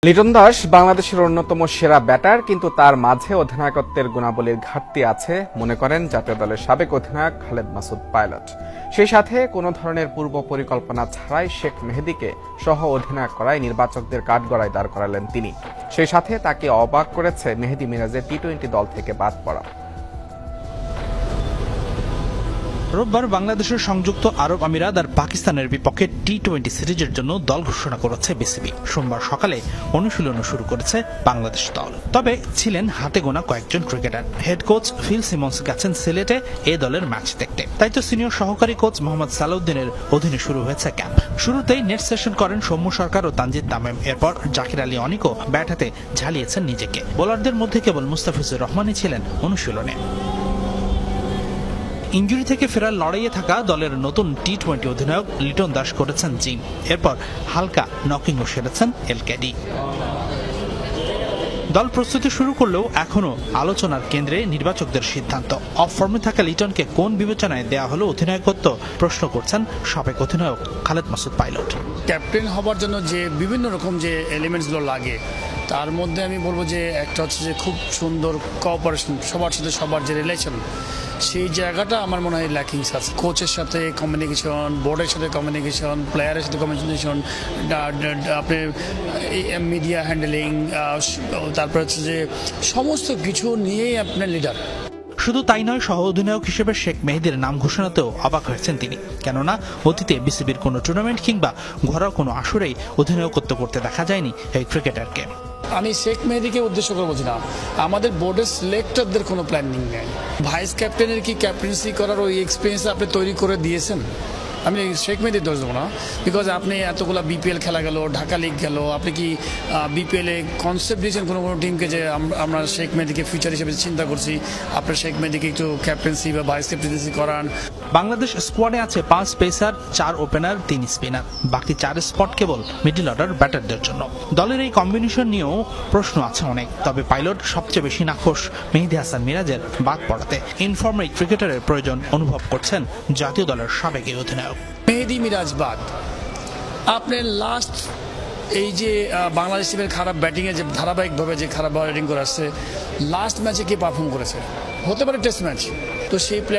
লিটন দাস বাংলাদেশের অন্যতম সেরা ব্যাটার, কিন্তু তার মাঝে অধিনায়কত্বের গুণাবলীর ঘাটতি আছে মনে করেন জাতীয় দলের সাবেক অধিনায়ক খালেদ মাসুদ পাইলট। সেই সাথে কোনো ধরনের পূর্ব পরিকল্পনা ছাড়াই শেখ মেহেদীকে সহ অধিনায়ক করায় নির্বাচকদের কাঠগড়ায় দাঁড় করালেন তিনি। সেই সাথে তাকে অবাক করেছে মেহেদী মিরাজের টি-20 দল থেকে বাদ পড়া। রোববার বাংলাদেশের সংযুক্ত আরব আমিরাত আর পাকিস্তানের বিপক্ষে টি-20 সিরিজের জন্য দল ঘোষণা করেছে বিসিবি। সোমবার সকালে অনুশীলন শুরু করেছে বাংলাদেশ দল। তবে ছিলেন হাতে গোনা কয়েকজন cricketer. Head coach Phil Simmons গেছেন সিলেটে এ দলের ম্যাচ দেখতে, তাই তো সিনিয়র সহকারী কোচ মোহাম্মদ সালাউদ্দিনের অধীনে শুরু হয়েছে ক্যাম্প। শুরুতেই নেট সেশন করেন সৌম্য সরকার ও তানজিদ তামিম। এরপর জাকির আলী অনিকও ব্যাট হাতে ঝালিয়েছেন নিজেকে। বোলারদের মধ্যে কেবল মুস্তাফিজুর রহমানই ছিলেন অনুশীলনে। ইনজুরি থেকে ফেরার লড়াইয়ে থাকা দলের নতুন টি-20 অধিনায়ক লিটন দাস করেছেন জিম। এরপর হালকা নকিংও সেরেছেন এলকেডি। দল প্রস্তুতি শুরু করলেও এখনো আলোচনার কেন্দ্রে নির্বাচকদের সিদ্ধান্ত। অফ ফর্মে থাকা লিটনকে কোন বিবেচনায় দেয়া হলো অধিনায়কত্ব, প্রশ্ন করছেন সাবেক অধিনায়ক খালেদ মাসুদ পাইলট। ক্যাপ্টেন হবার জন্য যে বিভিন্ন রকম যে এলিমেন্টসগুলো লাগে, তার মধ্যে আমি বলবো যে একটা হচ্ছে যে খুব সুন্দর কোঅপারেশন, সবার সাথে সবার যে রিলেশন, সেই জায়গাটা আমার মনে হয় ল্যাকিংস আছে। কোচের সাথে কমিউনিকেশন, বোর্ডের সাথে কমিউনিকেশন, প্লেয়ারের সাথে কমিউনিকেশন, আপনি মিডিয়া হ্যান্ডেলিং, তারপর হচ্ছে যে সমস্ত কিছু নিয়েই আপনার লিডার। শুধু তাই নয়, সহ অধিনায়ক হিসেবে শেখ মেহেদীর নাম ঘোষণাতেও অবাক হয়েছেন তিনি। কেননা অতীতে বিসিবির কোনো টুর্নামেন্ট কিংবা ঘরোয়া কোনো আসরেই অধিনায়কত্ব করতে দেখা যায়নি এই ক্রিকেটারকে। আমি শেখ মেহেদীকে উদ্দেশ্য করে বলছি না, আমাদের বোর্ডের সিলেক্টরদের কোনো প্ল্যানিং নেই। ভাইস ক্যাপ্টেনের কি ক্যাপ্টেন্সি করার ওই এক্সপিরিয়েন্স আপনি তৈরি করে দিয়েছেন? আমি শেখ মেহেদীর দোষ দেবো না, বিকজ আপনি এতগুলো বিপিএল খেলা গেল, ঢাকা লিগ গেল, আপনি কি বিপিএলে কনসেপ্ট দিয়েছেন কোনো টিমকে যে আমরা শেখ মেহেদীকে ফিউচার হিসেবে চিন্তা করছি, আপনার শেখ মেহেদীকে একটু ক্যাপ্টেন্সি বা ভাইস ক্যাপ্টেন্সি করান। বাংলাদেশ স্কোয়াডে আছে 5 পেসার, 4 ওপেনার, 3 স্পিনার। বাকি 4 স্পট কেবল মিডল অর্ডার ব্যাটারদের জন্য। দলের এই কম্বিনেশন নিয়েও প্রশ্ন আছে অনেক। তবে পাইলট সবচেয়ে বেশি নাখোশ মেহেদী হাসান মিরাজের বাদ পড়াতে। ইনফর্মে ক্রিকেটারের প্রয়োজন অনুভব করছেন জাতীয় দলের সাবেক অধিনায়ক। মেহেদী মিরাজ বাদ, আপনার লাস্ট এই যে বাংলাদেশ টিমের খারাপ ব্যাটিংয়ে যে ধারাবাহিকভাবে যে খারাপ ব্যাটিং করে আসছে, লাস্ট ম্যাচে কে পারফর্ম করেছে? হতে পারে টেস্ট ম্যাচ, তো সেই প্লেয়ার